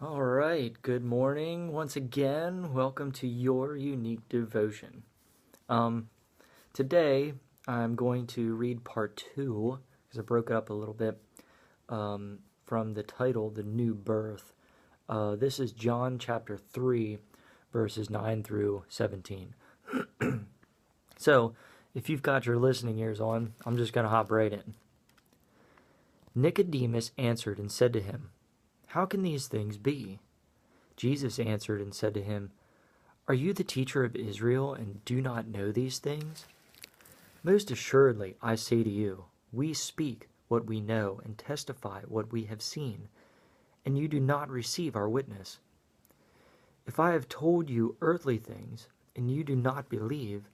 All right, good morning once again. Welcome to your unique devotion. Um, Today I'm going to read part two because I broke it up a little bit from the title, The New Birth. This is John chapter 3, verses 9 through 17. So, if you've got your listening ears on, I'm just going to hop right in. Nicodemus answered and said to him, "How can these things be?" Jesus answered and said to him, "Are you the teacher of Israel and do not know these things? Most assuredly, I say to you, we speak what we know and testify what we have seen, and you do not receive our witness. If I have told you earthly things and you do not believe,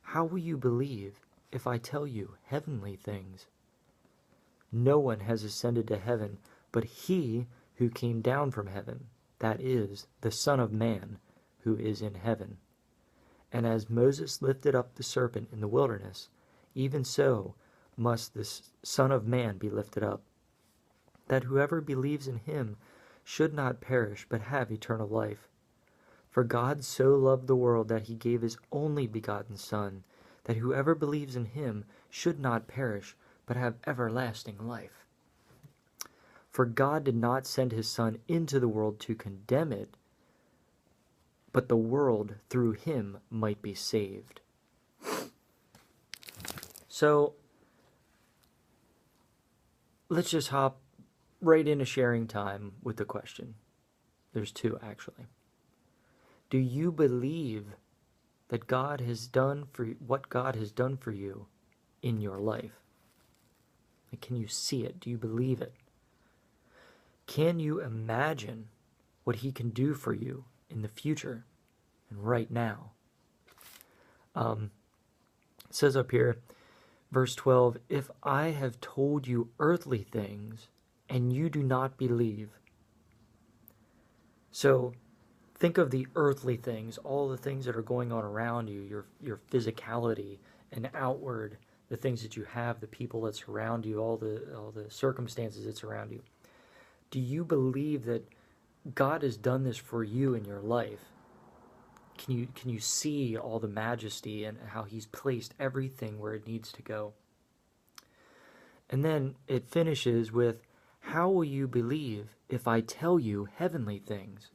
how will you believe if I tell you heavenly things? No one has ascended to heaven but he who came down from heaven, that is, the Son of Man, who is in heaven. And as Moses lifted up the serpent in the wilderness, even so must the Son of Man be lifted up, that whoever believes in him should not perish but have eternal life. For God so loved the world that he gave his only begotten Son, that whoever believes in him should not perish but have everlasting life. For God did not send his Son into the world to condemn it, but the world through him might be saved. So, let's just hop right into sharing time with the question. There's two, actually. Do you believe that God has done for what God has done for you in your life? Like, can you see it? Do you believe it? Can you imagine what he can do for you in the future and right now? It says up here, verse 12, if I have told you earthly things and you do not believe. So think of the earthly things, all the things that are going on around you, your physicality and outward, the things that you have, the people that surround you, all the circumstances that surround you. Do you believe that God has done this for you in your life? Can you see all the majesty and how he's placed everything where it needs to go? And then it finishes with, how will you believe if I tell you heavenly things?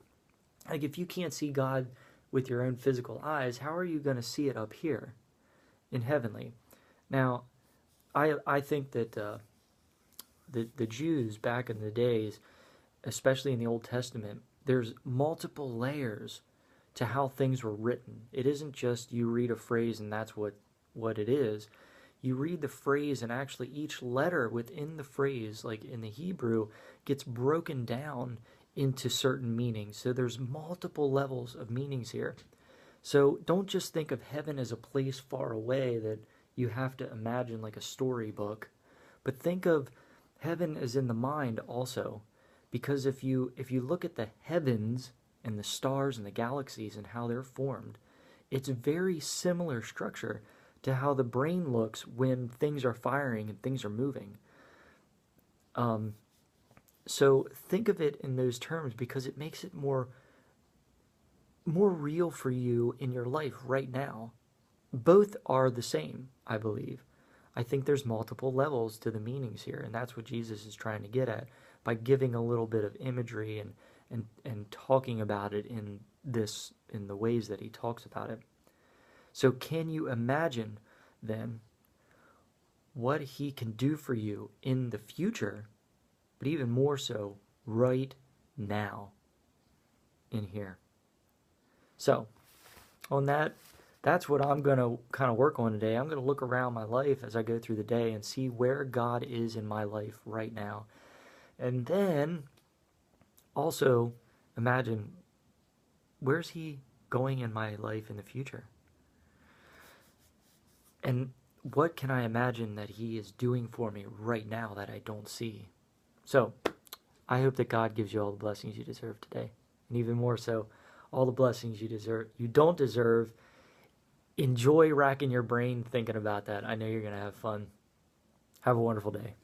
Like, if you can't see God with your own physical eyes, how are you going to see it up here in heavenly? Now, I think that the Jews back in the days, especially in the Old Testament, there's multiple layers to how things were written. It isn't just you read a phrase and that's what it is. You read the phrase and actually each letter within the phrase, like in the Hebrew, gets broken down into certain meanings. So there's multiple levels of meanings here. So don't just think of heaven as a place far away that you have to imagine like a storybook, but think of heaven as in the mind also. Because if you look at the heavens and the stars and the galaxies and how they're formed, it's a very similar structure to how the brain looks when things are firing and things are moving. So think of it in those terms because it makes it more real for you in your life right now. Both are the same, I believe. I think there's multiple levels to the meanings here, and that's what Jesus is trying to get at by giving a little bit of imagery and talking about it in the ways that he talks about it. So can you imagine then what he can do for you in the future, but even more so right now in here? So on that's what I'm going to kind of work on today. I'm going to look around my life as I go through the day and see where God is in my life right now. And then also imagine, where's he going in my life in the future? And what can I imagine that he is doing for me right now that I don't see? So I hope that God gives you all the blessings you deserve today. And even more so, all the blessings you don't deserve. Enjoy racking your brain thinking about that. I know you're going to have fun. Have a wonderful day.